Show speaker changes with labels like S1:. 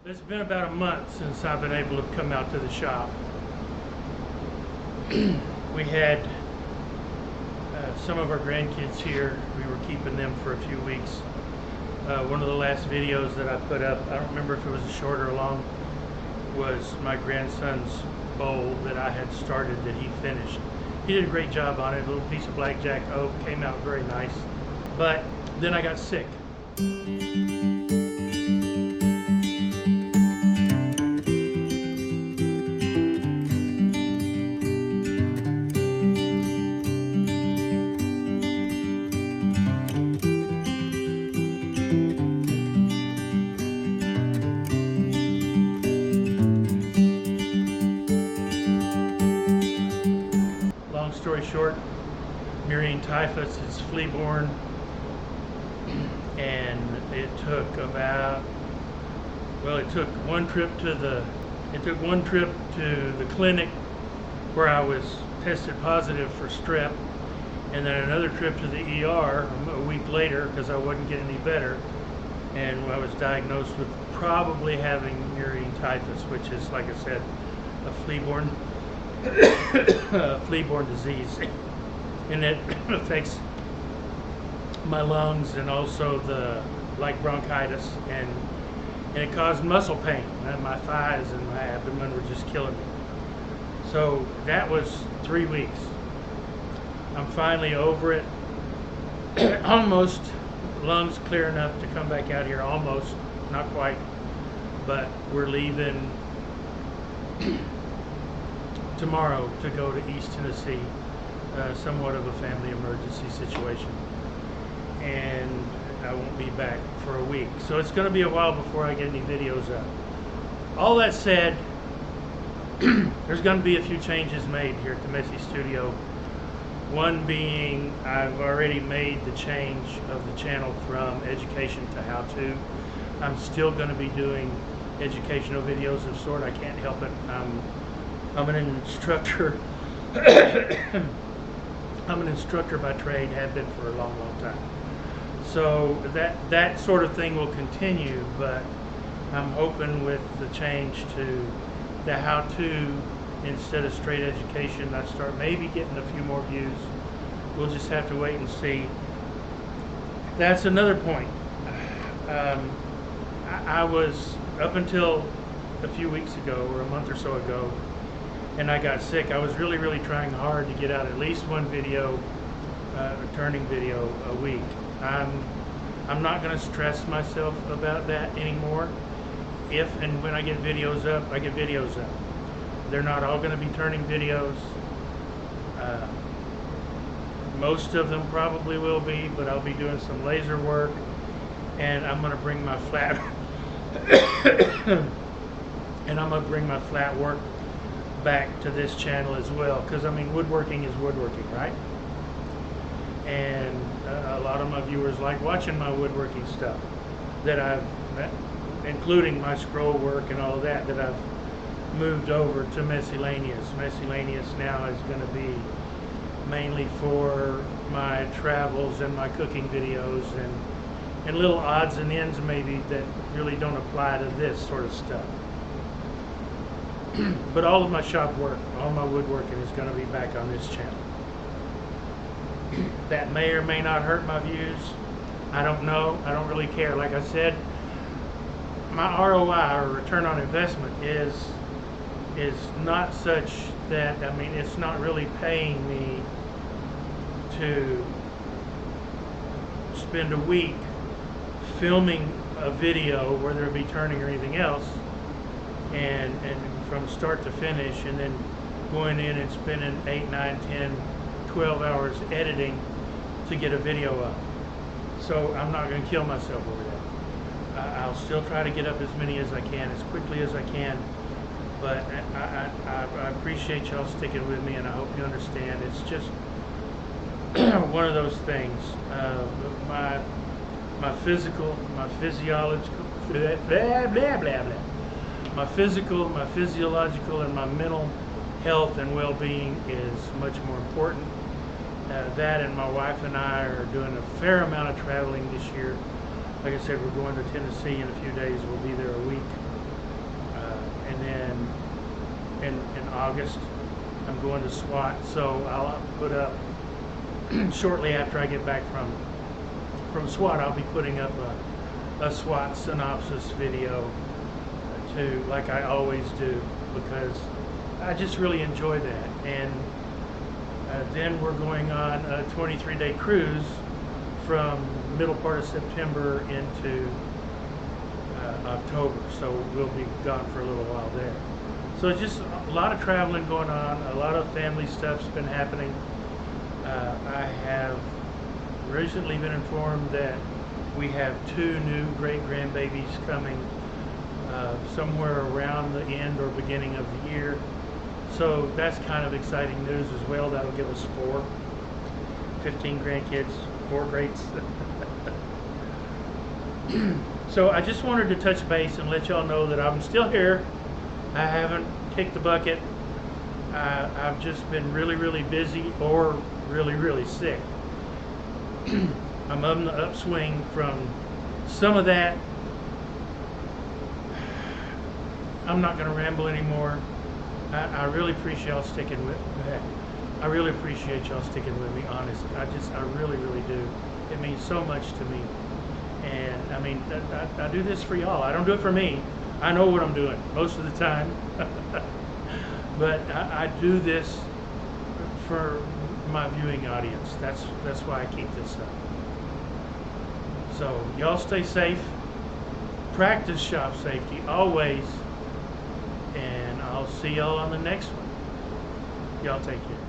S1: It's been about a month since I've been able to come out to the shop. We had some of our grandkids here. We were keeping them for a few weeks. One of the last videos that I put up, I don't remember if it was a short or a long, was my grandson's bowl that I had started that he finished. He did a great job on it. A little piece of blackjack oak, came out very nice. But then I got sick. Long story short, murine typhus is flea-borne, and it took one trip to the clinic where I was tested positive for strep, and then another trip to the ER a week later because I wasn't getting any better, and I was diagnosed with probably having murine typhus, which is, like I said, a flea-borne disease, and it affects my lungs and also like bronchitis, and it caused muscle pain. My thighs and my abdomen were just killing me. So that was 3 weeks. I'm finally over it. Almost. Lungs clear enough to come back out here. Almost, not quite, but we're leaving tomorrow to go to East Tennessee, somewhat of a family emergency situation, and I won't be back for a week, so it's going to be a while before I get any videos up. All that said, there's going to be a few changes made here at the Messy Studio. One being, I've already made the change of the channel from education to how-to. I'm still going to be doing educational videos of sort. I can't help it. I'm an instructor. I'm an instructor by trade, have been for a long time. So that sort of thing will continue, but I'm hoping with the change to the how-to instead of straight education, I start maybe getting a few more views. We'll just have to wait and see. That's another point. I was, up until a few weeks ago or a month or so ago, and I got sick, I was really trying hard to get out at least one video, a turning video a week. I'm not going to stress myself about that anymore. If and when I get videos up, I get videos up. They're not all going to be turning videos. Most of them probably will be, but I'll be doing some laser work, and I'm going to bring my flat work back to this channel as well, because I mean, woodworking is woodworking, right? And a lot of my viewers like watching my woodworking stuff that I've, including my scroll work and all of that I've moved over to Messyllaneous. Messyllaneous now is going to be mainly for my travels and my cooking videos and little odds and ends maybe that really don't apply to this sort of stuff. But all of my shop work, all my woodworking is going to be back on this channel. That may or may not hurt my views. I don't know. I don't really care. Like I said, my ROI, or return on investment, is not such that, I mean, it's not really paying me to spend a week filming a video, whether it be turning or anything else, and from start to finish, and then going in and spending 8, 9, 10, 12 hours editing to get a video up. So I'm not going to kill myself over that. I'll still try to get up as many as I can, as quickly as I can, but I appreciate y'all sticking with me, and I hope you understand. It's just one of those things. My physiological, my physiological and my mental health and well-being is much more important. That, and my wife and I are doing a fair amount of traveling this year. Like I said, we're going to Tennessee in a few days. We'll be there a week. in August. I'm going to SWAT, so I'll put up shortly after I get back from SWAT. I'll be putting up a SWAT synopsis video too, like I always do, because I just really enjoy that. And then we're going on a 23-day cruise from middle part of September into October, so we'll be gone for a little while there. So it's just a lot of traveling going on, a lot of family stuff's been happening. I have recently been informed that we have 2 new great-grandbabies coming somewhere around the end or beginning of the year. So that's kind of exciting news as well. That'll give us 15 grandkids, 4 greats. So I just wanted to touch base and let y'all know that I'm still here. I haven't kicked the bucket. I've just been really, really busy or really, really sick. I'm on the upswing from some of that. I'm not going to ramble anymore. I really appreciate y'all sticking with me. I really appreciate y'all sticking with me, honestly. I really, really do. It means so much to me. And I mean, I do this for y'all. I don't do it for me. I know what I'm doing most of the time. But I do this for my viewing audience. That's why I keep this up. So y'all stay safe. Practice shop safety always. And I'll see y'all on the next one. Y'all take care.